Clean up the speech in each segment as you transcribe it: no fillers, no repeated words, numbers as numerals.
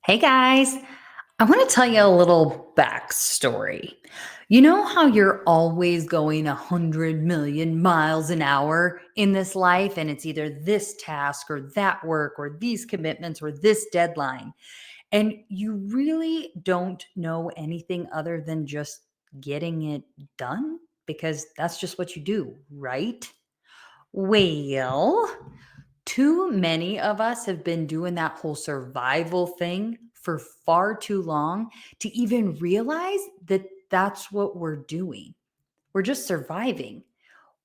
Hey guys, I want to tell you a little backstory. You know how you're always going 100 million miles an hour in this life, and it's either this task or that work or these commitments or this deadline, and you really don't know anything other than just getting it done because that's just what you do, right? Well, too many of us have been doing that whole survival thing for far too long to even realize that that's what we're doing. We're just surviving.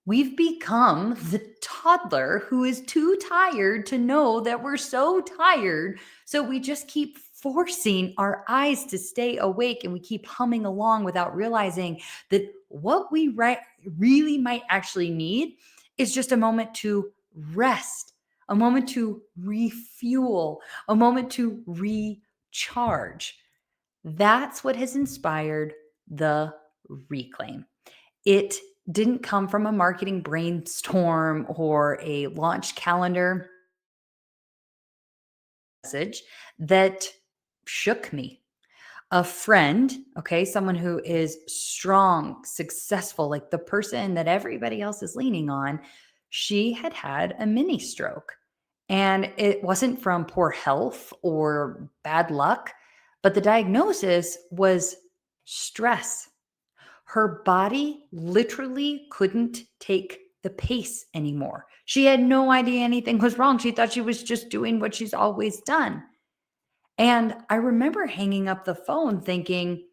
We've become the toddler who is too tired to know that we're so tired. So we just keep forcing our eyes to stay awake and we keep humming along without realizing that what we really might actually need is just a moment to rest, a moment to refuel, a moment to recharge. That's what has inspired the reclaim. It didn't come from a marketing brainstorm or a launch calendar message that shook me. A friend, okay, someone who is strong, successful, like the person that everybody else is leaning on, she had had a mini stroke. And it wasn't from poor health or bad luck, but the diagnosis was stress. Her body literally couldn't take the pace anymore. She had no idea anything was wrong. She thought she was just doing what she's always done. And I remember hanging up the phone thinking,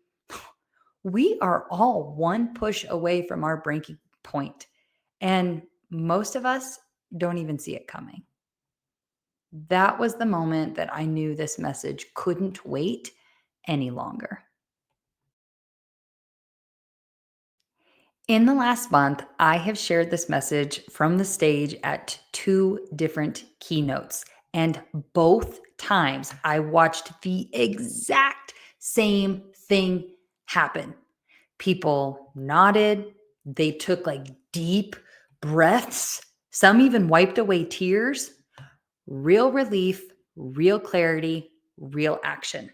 we are all one push away from our breaking point, and most of us don't even see it coming. That was the moment that I knew this message couldn't wait any longer. In the last month, I have shared this message from the stage at two different keynotes. And both times I watched the exact same thing happen. People nodded, they took like deep breaths, some even wiped away tears. Real relief, real clarity, real action.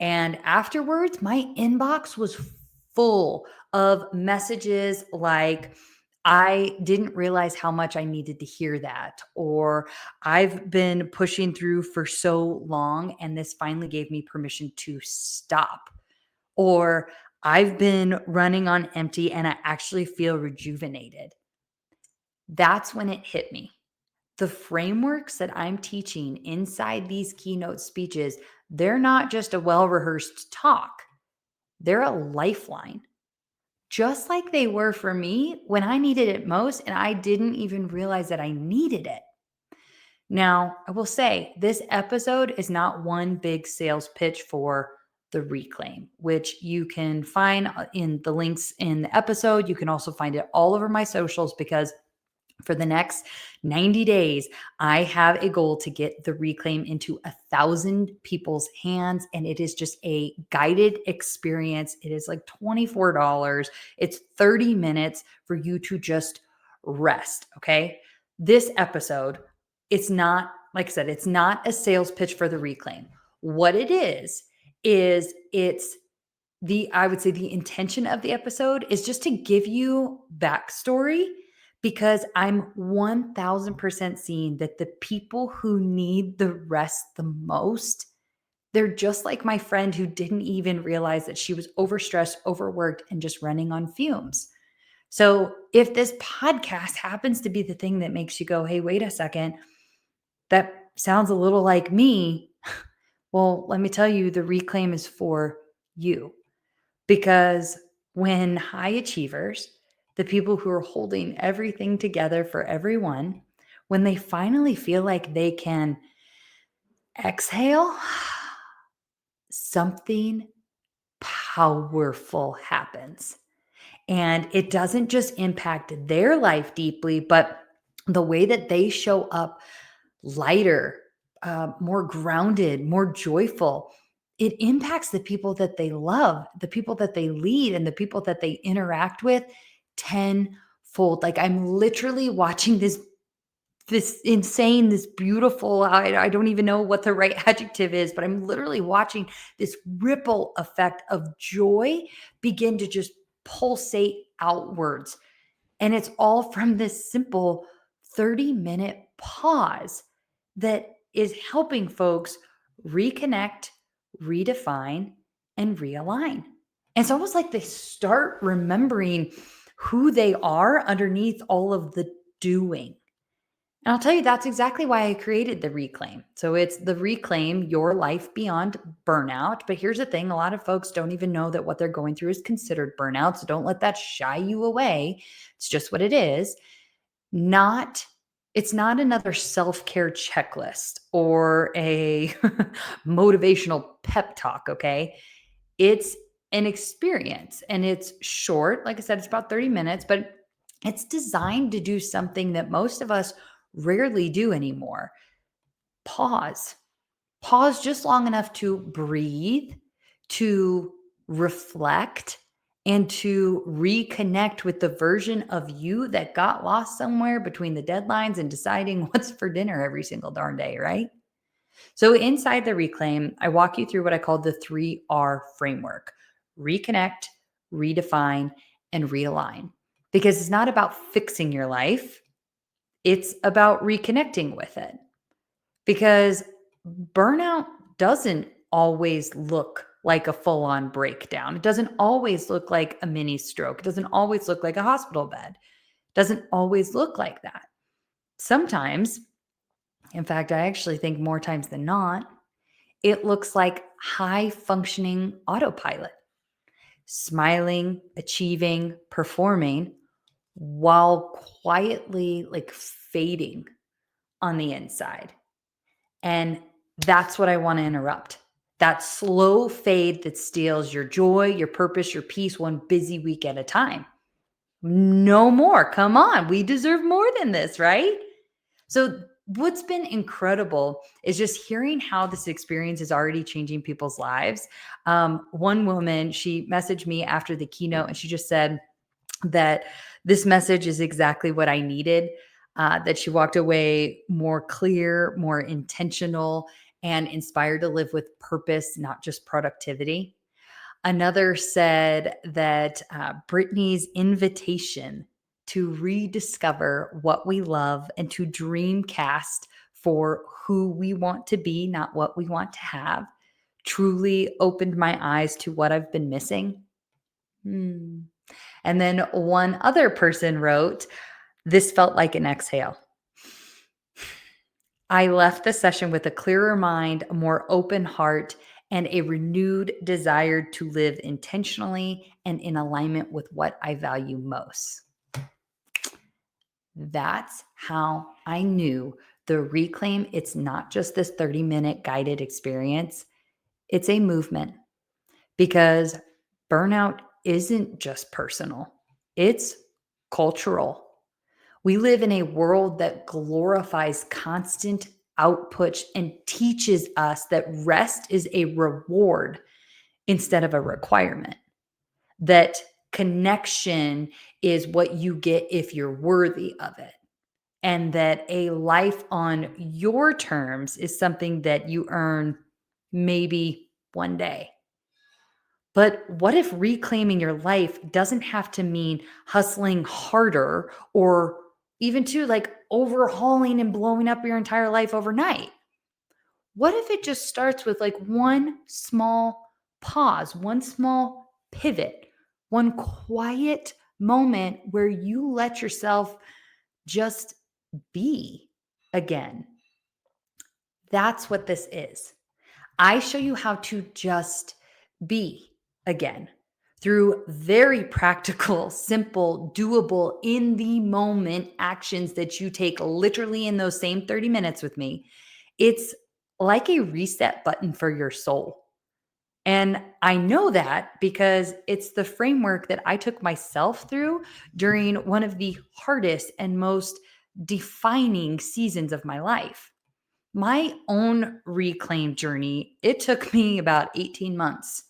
And afterwards, my inbox was full of messages like, I didn't realize how much I needed to hear that. Or I've been pushing through for so long, and this finally gave me permission to stop. Or I've been running on empty and I actually feel rejuvenated. That's when it hit me. The frameworks that I'm teaching inside these keynote speeches, they're not just a well rehearsed talk, they're a lifeline, just like they were for me when I needed it most and I didn't even realize that I needed it. Now, I will say this episode is not one big sales pitch for the reclaim, which you can find in the links in the episode. You can also find it all over my socials because for the next 90 days, I have a goal to get the reclaim into 1,000 people's hands. And it is just a guided experience. It is like $24. It's 30 minutes for you to just rest. Okay. This episode, it's not, like I said, it's not a sales pitch for the reclaim. What it is it's I would say the intention of the episode is just to give you backstory because I'm 1000% seeing that the people who need the rest the most, they're just like my friend who didn't even realize that she was overstressed, overworked, and just running on fumes. So if this podcast happens to be the thing that makes you go, hey, wait a second, that sounds a little like me. Well, let me tell you, the reclaim is for you. Because when high achievers, the people who are holding everything together for everyone, when they finally feel like they can exhale, something powerful happens. And it doesn't just impact their life deeply, but the way that they show up lighter, more grounded, more joyful. It impacts the people that they love, the people that they lead, and the people that they interact with tenfold. Like I'm literally watching this this insane, this beautiful, I don't even know what the right adjective is, but I'm literally watching this ripple effect of joy begin to just pulsate outwards. And it's all from this simple 30-minute pause that is helping folks reconnect, redefine, and realign. And it's almost like they start remembering who they are underneath all of the doing. And I'll tell you, that's exactly why I created the Reclaim. So it's the Reclaim Your Life Beyond Burnout. But here's the thing, a lot of folks don't even know that what they're going through is considered burnout. So don't let that shy you away. It's just what it is. Not It's not another self-care checklist or a motivational pep talk, okay? It's an experience and it's short. Like I said, it's about 30 minutes, but it's designed to do something that most of us rarely do anymore. Pause. Pause just long enough to breathe, to reflect, and to reconnect with the version of you that got lost somewhere between the deadlines and deciding what's for dinner every single darn day, right? So, inside the Reclaim, I walk you through what I call the 3R framework: reconnect, redefine, and realign. Because it's not about fixing your life, it's about reconnecting with it. Because burnout doesn't always look like a full on breakdown. It doesn't always look like a mini stroke. It doesn't always look like a hospital bed. It doesn't always look like that. Sometimes, in fact, I actually think more times than not, it looks like high functioning autopilot, smiling, achieving, performing while quietly like fading on the inside. And that's what I want to interrupt. That slow fade that steals your joy, your purpose, your peace, one busy week at a time. No more. Come on. We deserve more than this, right? So, what's been incredible is just hearing how this experience is already changing people's lives. One woman, she messaged me after the keynote and she just said that this message is exactly what I needed, that she walked away more clear, more intentional, and inspired to live with purpose, not just productivity. Another said that Brittany's invitation to rediscover what we love and to dreamcast for who we want to be, not what we want to have, truly opened my eyes to what I've been missing. Hmm. And then one other person wrote, "This felt like an exhale. I left the session with a clearer mind, a more open heart, and a renewed desire to live intentionally and in alignment with what I value most." That's how I knew the Reclaim, it's not just this 30-minute guided experience, it's a movement, because burnout isn't just personal, it's cultural. We live in a world that glorifies constant output and teaches us that rest is a reward instead of a requirement, that connection is what you get if you're worthy of it, and that a life on your terms is something that you earn maybe one day. But what if reclaiming your life doesn't have to mean hustling harder or even to like overhauling and blowing up your entire life overnight? What if it just starts with like one small pause, one small pivot, one quiet moment where you let yourself just be again? That's what this is. I show you how to just be again through very practical, simple, doable, in the moment actions that you take literally in those same 30 minutes with me. It's like a reset button for your soul. And I know that because it's the framework that I took myself through during one of the hardest and most defining seasons of my life. My own reclaim journey, it took me about 18 months.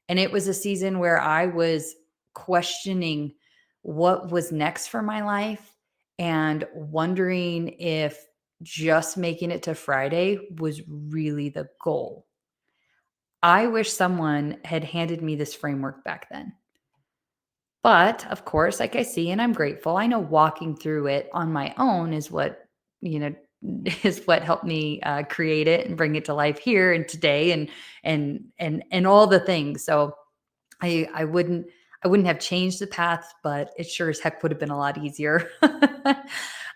And it was a season where I was questioning what was next for my life and wondering if just making it to Friday was really the goal. I wish someone had handed me this framework back then. But of course, like I see, and I'm grateful, I know walking through it on my own is what, you know, is what helped me create it and bring it to life here and today and all the things. So I wouldn't have changed the path, but it sure as heck would have been a lot easier.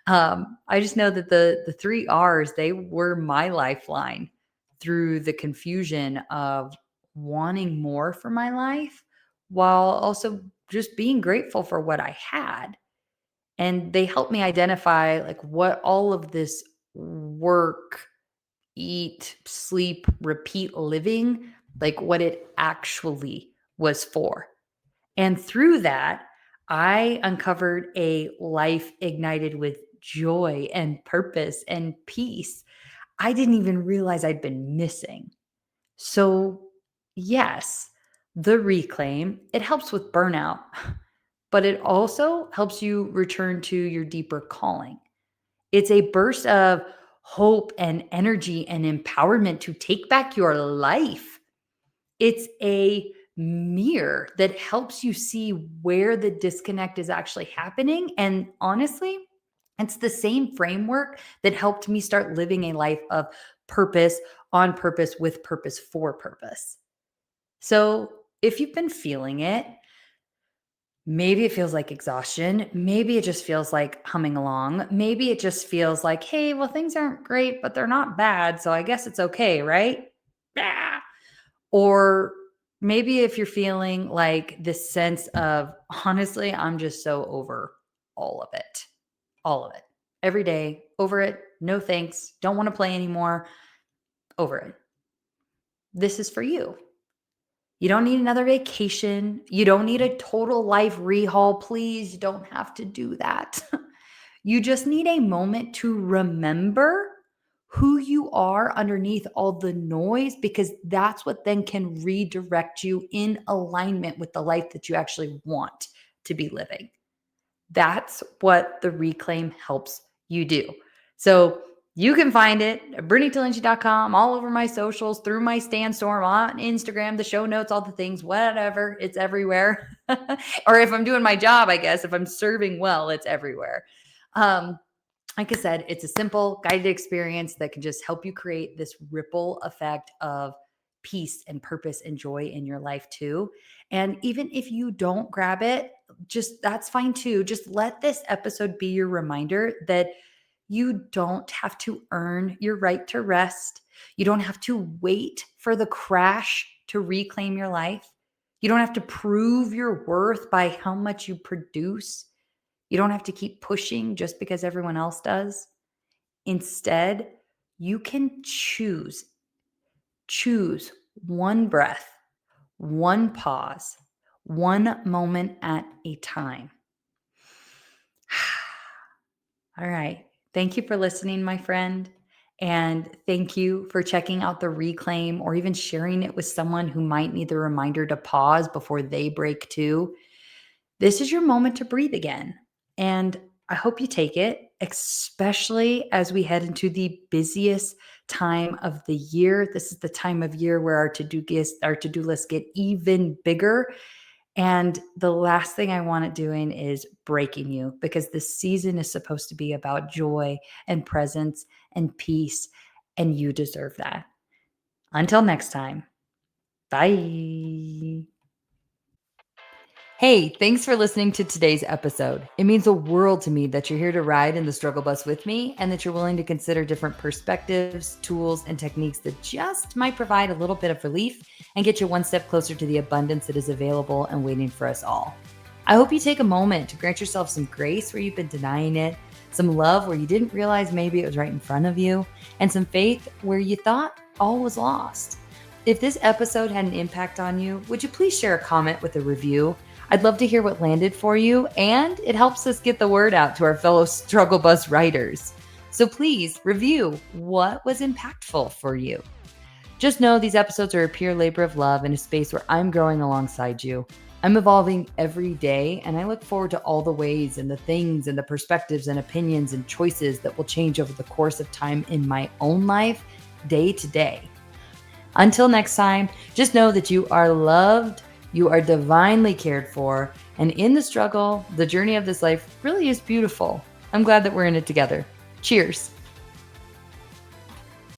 I just know that the three R's, they were my lifeline through the confusion of wanting more for my life while also just being grateful for what I had. And they helped me identify like what all of this work, eat, sleep, repeat living, like what it actually was for. And through that, I uncovered a life ignited with joy and purpose and peace I didn't even realize I'd been missing. So, yes, the reclaim, it helps with burnout, but it also helps you return to your deeper calling. It's a burst of hope and energy and empowerment to take back your life. It's a mirror that helps you see where the disconnect is actually happening. And honestly, it's the same framework that helped me start living a life of purpose, on purpose, with purpose, for purpose. So if you've been feeling it, maybe it feels like exhaustion. Maybe it just feels like humming along. Maybe it just feels like, hey, well, things aren't great, but they're not bad. So I guess it's okay, right? Ah. Or maybe if you're feeling like this sense of, honestly, I'm just so over all of it, all of it. Every day, over it. No thanks. Don't want to play anymore. Over it. This is for you. You don't need another vacation. You don't need a total life rehaul. Please, you don't have to do that. You just need a moment to remember who you are underneath all the noise, because that's what then can redirect you in alignment with the life that you actually want to be living. That's what the reclaim helps you do. So you can find it at BrittanyTalinci.com, all over my socials, through my Standstorm, on Instagram, the show notes, all the things, whatever. It's everywhere. Or if I'm doing my job, I guess, if I'm serving well, it's everywhere. Um, like I said, it's a simple guided experience that can just help you create this ripple effect of peace and purpose and joy in your life too. And even if you don't grab it, just that's fine too. Just let this episode be your reminder that you don't have to earn your right to rest. You don't have to wait for the crash to reclaim your life. You don't have to prove your worth by how much you produce. You don't have to keep pushing just because everyone else does. Instead, you can choose one breath, one pause, one moment at a time. All right. Thank you for listening, my friend. And thank you for checking out the reclaim or even sharing it with someone who might need the reminder to pause before they break too. This is your moment to breathe again. And I hope you take it, especially as we head into the busiest time of the year. This is the time of year where our to-do lists get even bigger. And the last thing I want it doing is breaking you, because this season is supposed to be about joy and presence and peace, and you deserve that. Until next time, bye. Hey, thanks for listening to today's episode. It means the world to me that you're here to ride in the struggle bus with me and that you're willing to consider different perspectives, tools, and techniques that just might provide a little bit of relief and get you one step closer to the abundance that is available and waiting for us all. I hope you take a moment to grant yourself some grace where you've been denying it, some love where you didn't realize maybe it was right in front of you, and some faith where you thought all was lost. If this episode had an impact on you, would you please share a comment with a review? I'd love to hear what landed for you, and it helps us get the word out to our fellow struggle bus riders. So please review what was impactful for you. Just know these episodes are a pure labor of love in a space where I'm growing alongside you. I'm evolving every day, and I look forward to all the ways and the things and the perspectives and opinions and choices that will change over the course of time in my own life, day to day. Until next time, just know that you are loved, you are divinely cared for, and in the struggle, the journey of this life really is beautiful. I'm glad that we're in it together. Cheers.